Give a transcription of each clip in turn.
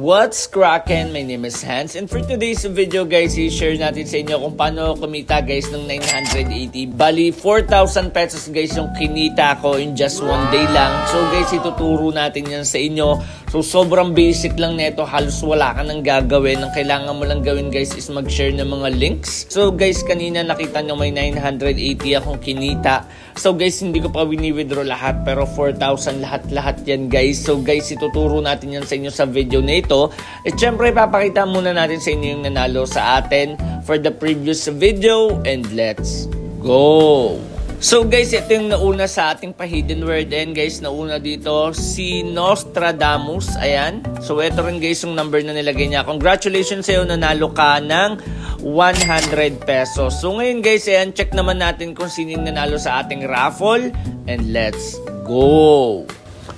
What's crackin'? My name is Hans, and for today's video guys, i-share natin sa inyo kung paano kumita guys ng 980. Bali, 4,000 pesos guys yung kinita ko in just one day lang. So guys, ituturo natin yan sa inyo. So sobrang basic lang neto, halos wala ka nang gagawin. Ang kailangan mo lang gawin guys is mag-share ng mga links. So guys, kanina nakita nyo may 980 akong kinita. So guys, hindi ko pa wini-withdraw lahat, pero 4,000 lahat-lahat yan guys. So guys, ituturo natin yan sa inyo sa video na ito. At syempre, papakita muna natin sa inyo yung nanalo sa atin for the previous video. And let's go! So guys, ito yung nauna sa ating pa-hidden word. And guys, nauna dito si Nostradamus. Ayan. So ito rin guys yung number na nilagay niya. Congratulations sa'yo, nanalo ka ng 100 pesos. So ngayon guys, ayan, check naman natin kung sino yung nanalo sa ating raffle. And let's go!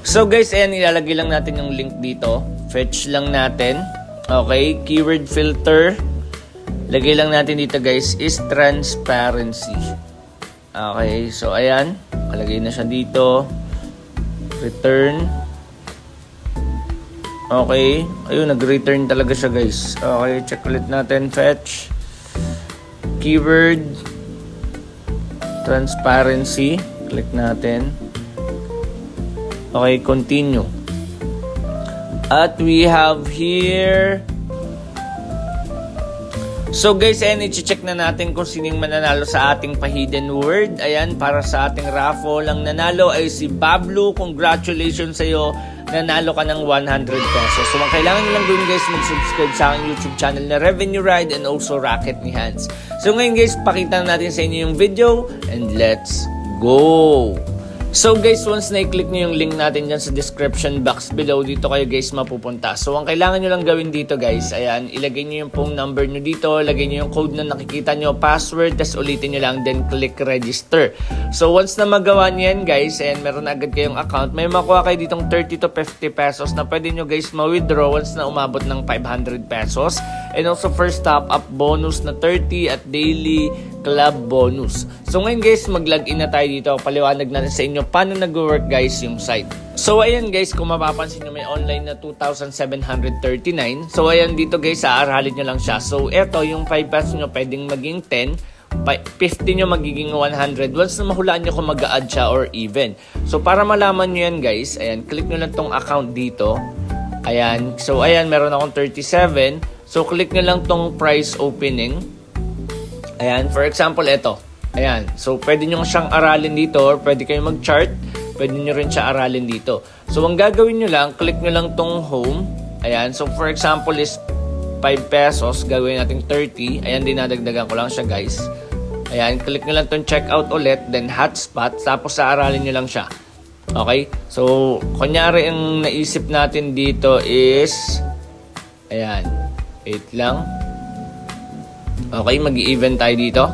So guys, ayan, ilalagay lang natin yung link dito. Fetch lang natin. Okay, keyword filter. Lagay lang natin dito guys is transparency. Okay, so ayan, malagay na siya dito. Return. Okay, ayun, nag-return talaga siya guys. Okay, check ulit natin, fetch. Keyword transparency. Click natin. Okay, continue. At we have here. So guys, ayan, i-check na natin kung sining mananalo sa ating pa-hidden word. Ayan, para sa ating raffle. Ang nanalo ay si Pablo. Congratulations sa'yo. Nanalo ka ng 100 pesos. So ang kailangan nyo lang gawin guys, mag-subscribe sa aking YouTube channel na Revenue Ride and also Racket ni Hans. So ngayon guys, pakita natin sa inyo yung video and let's go! So guys, once na-click nyo yung link natin dyan sa description box below, dito kayo guys mapupunta. So ang kailangan nyo lang gawin dito guys, ayan, ilagay nyo yung phone number nyo dito, lagay nyo yung code na nakikita nyo, password, tas ulitin nyo lang, then click register. So once na magawa nyo yan guys, ayan, meron na agad kayong account, may makuha kayo ditong 30 to 50 pesos na pwede nyo guys ma-withdraw once na umabot ng 500 pesos. And also first top up bonus na 30 at daily club bonus. So ngayon guys, mag-login na tayo dito. Paliwanag natin sa inyo paano nag-work guys yung site. So ayan guys, kung mapapansin nyo may online na 2,739. So ayan dito guys, aaralin nyo lang siya. So eto, yung 5 pesos nyo pwedeng maging 10, 50 nyo magiging 100 once na mahulaan nyo kung mag-a-add siya or even. So para malaman nyo yan guys, ayan, click nyo lang tong account dito. Ayan, so ayan, meron akong 37. So click nyo lang tong price opening. Ayan, for example, ito. Ayan, so pwede nyo siyang aralin dito or pwede kayo mag-chart. Pwede nyo rin siya aralin dito. So ang gagawin nyo lang, click nyo lang tong home. Ayan, so for example is 5 pesos. Gagawin natin 30. Ayan, dinadagdagan ko lang siya guys. Ayan, click nyo lang tong checkout ulit. Then hotspot. Tapos aralin nyo lang siya. Okay? So, kunyari ang naisip natin dito is ayan, wait lang. Okay, mag-i-even tayo dito.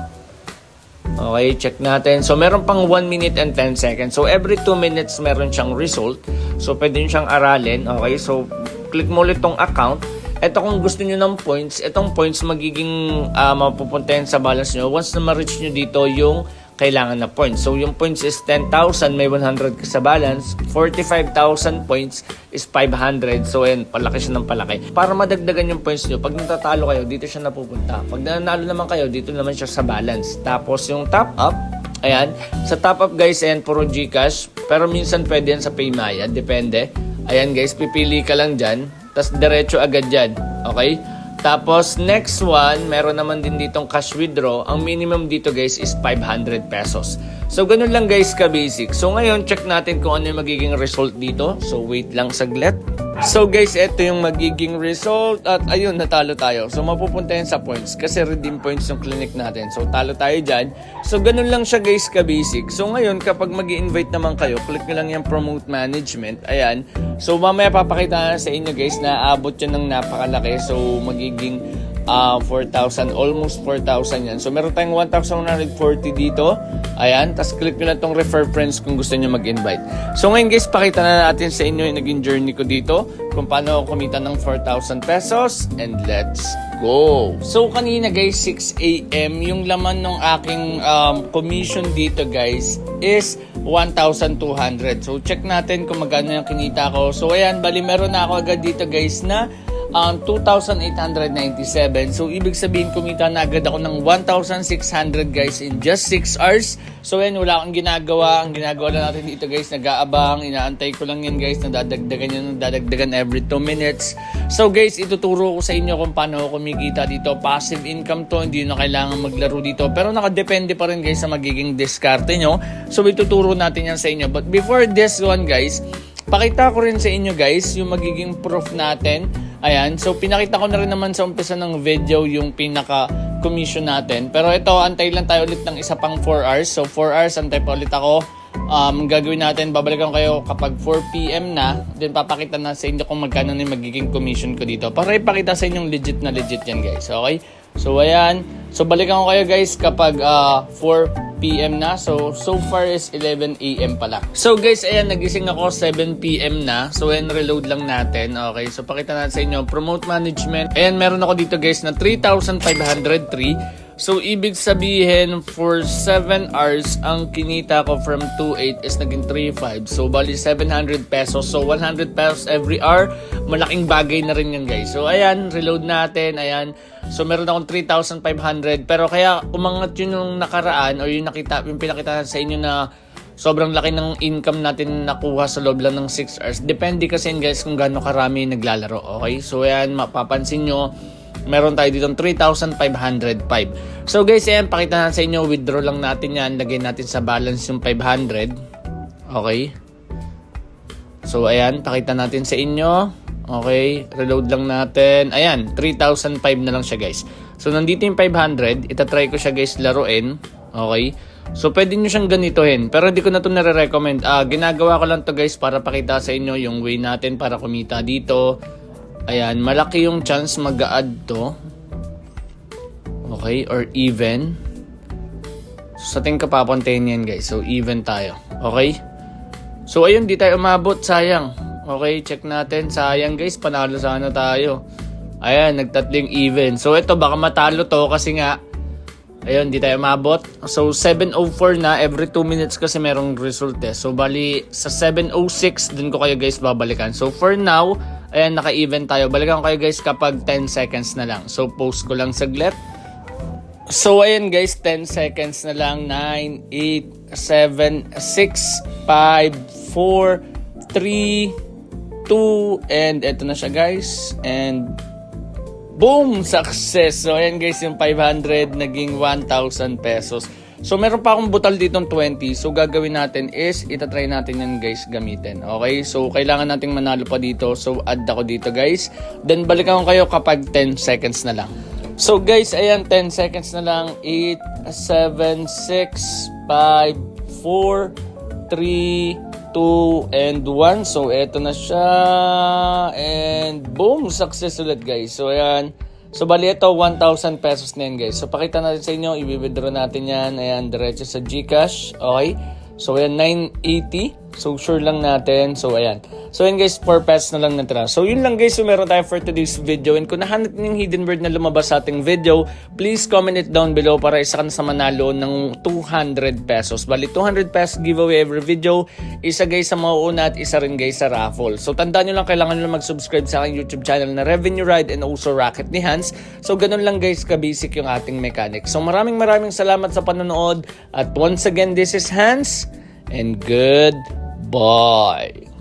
Okay, check natin. So, meron pang 1 minute and 10 seconds. So, every 2 minutes meron siyang result. So, pwede nyo siyang aralin. Okay, so, click mo ulit tong account. Ito kung gusto nyo ng points, itong points magiging mapupuntahin sa balance nyo. Once na ma-reach nyo dito yung kailangan na points. So, yung points is 10,000, may 100 ka sa balance. 45,000 points is 500. So, ayan, palaki siya ng palaki. Para madagdagan yung points nyo, pag natatalo kayo, dito siya napupunta. Pag nanalo naman kayo, dito naman siya sa balance. Tapos, yung top up, ayan, sa top up guys, ayan, puro GCash. Pero minsan pwede yan sa Paymaya, depende. Ayan guys, pipili ka lang dyan. Tapos, diretso agad dyan. Okay? Tapos, next one, meron naman din ditong cash withdraw. Ang minimum dito guys is 500 pesos. So, ganun lang guys ka-basic. So, ngayon, check natin kung ano yung magiging result dito. So, wait lang saglit. So, guys, ito yung magiging result. At ayun, natalo tayo. So, mapupunta yan sa points. Kasi redeem points yung clinic natin. So, talo tayo dyan. So, ganun lang siya guys ka-basic. So, ngayon, kapag mag-i-invite naman kayo, click nyo lang yung promote management. Ayan. So, mamaya papakita na sa inyo guys na aabot yun ng napakalaki. So, magiging 4,000, almost 4,000 yan. So, meron tayong 1,140 dito. Ayan, tapos click nyo lang tong refer friends kung gusto nyo mag-invite. So, ngayon guys, pakita na natin sa inyo yung naging journey ko dito, kung paano ako kumita ng 4,000 pesos, and let's go! So, kanina guys, 6 AM, yung laman ng aking commission dito guys is 1,200. So, check natin kung magkano yung kinita ko. So, ayan, bali meron na ako agad dito guys na 2,897. So, ibig sabihin, kumita na agad ako ng 1,600 guys in just 6 hours. So, yan, wala akong ginagawa. Ang ginagawa lang natin dito guys, nag-aabang. Inaantay ko lang yan guys, nadadagdagan every 2 minutes. So, guys, ituturo ko sa inyo kung paano ako kumikita dito. Passive income to, hindi na kailangan maglaro dito. Pero nakadepende pa rin guys sa magiging diskarte nyo. So, ituturo natin yan sa inyo. But before this one guys, pakita ko rin sa inyo guys yung magiging proof natin. Ayan, so pinakita ko na rin naman sa umpisa ng video yung pinaka-commission natin. Pero ito, antay lang tayo ulit ng isa pang 4 hours. So 4 hours, antay pa ulit ako. Gagawin natin, babalikan kayo kapag 4 PM na. Then papakita na sa inyo kung magkano na yung magiging commission ko dito. Para ipakita sa inyong legit na legit yan guys, okay? So ayan, so balikan ko kayo guys kapag 4 PM na. So far is 11 AM pala. So guys, ayan, nagising ako 7 PM na. So ayan, reload lang natin. Okay, so pakita natin sa inyo, promote management. Ayan, meron ako dito guys na 3,503. So, ibig sabihin, for 7 hours, ang kinita ko from 2.8 is naging 3.5. So, bali 700 pesos. So, 100 pesos every hour. Malaking bagay na rin yan, guys. So, ayan, reload natin. Ayan. So, meron akong 3,500. Pero kaya umangat yun yung nakaraan or yung pinakita sa inyo na sobrang laki ng income natin nakuha sa loob lang ng 6 hours. Depende kasi yan, guys, kung gaano karami naglalaro. Okay? So, ayan, mapapansin nyo, meron tayo dito 3,505. So guys, ayan, pakita na sa inyo, withdraw lang natin yan. Lagay natin sa balance yung 500. Okay. So ayan, pakita natin sa inyo. Okay, reload lang natin. Ayan, 3,005 na lang siya guys. So nandito yung 500. Itatry ko siya guys laruin. Okay. So pwede nyo siyang ganitohin. Pero hindi ko na ito nare-recommend. Ginagawa ko lang to guys para pakita sa inyo yung way natin para kumita dito. Ayan, malaki yung chance mag-a-add to. Okay, or even. So, sa tingin ka papuntayin yan guys. So, even tayo. Okay? So, ayun, di tayo umabot. Sayang. Okay, check natin. Sayang guys, panalo sana tayo. Ayan, nagtatling even. So, ito, baka matalo to kasi nga, ayun, di tayo umabot. So, 7:04 na. Every 2 minutes kasi merong result eh. So, bali, sa 7:06, dun ko kayo guys babalikan. So, for now, ayan, naka-even tayo. Balikan ko kayo guys kapag 10 seconds na lang. So, post ko lang saglit. So, ayan guys, 10 seconds na lang. 9, 8, 7, 6, 5, 4, 3, 2, and eto na siya guys. And, boom! Success! So, ayan guys, yung 500 naging 1,000 pesos. So, meron pa akong butal ditong 20. So, gagawin natin is, itatry natin yan guys gamitin. Okay? So, kailangan nating manalo pa dito. So, add ako dito guys. Then, balikan ko kayo kapag 10 seconds na lang. So, guys, ayan, 10 seconds na lang. 8, 7, 6, 5, 4, 3, 2, and 1. So, eto na siya. And, boom! Success ulit guys. So, ayan. So, bali ito, 1,000 pesos na yan, guys. So, pakita natin sa inyo, i-withdraw natin yan. Ayan, diretso sa GCash. Okay? So, ayan, 980. So, sure lang natin. So, ayan. So, ayan, guys, 4 pesos na lang natira. So, yun lang, guys. So, meron tayo for today's video. And kung nahanap niyo yung hidden word na lumabas sa ating video, please comment it down below para isa ka na sa manalo ng 200 pesos. Bali, 200 pesos giveaway every video. Isa, guys, sa mauuna at isa rin, guys, sa raffle. So, tandaan nyo lang, kailangan nyo lang mag-subscribe sa aking YouTube channel na Revenue Ride and also Racket ni Hans. So, ganun lang, guys, ka-basic yung ating mechanics. So, maraming salamat sa panonood. At once again, this is Hans. And goodbye.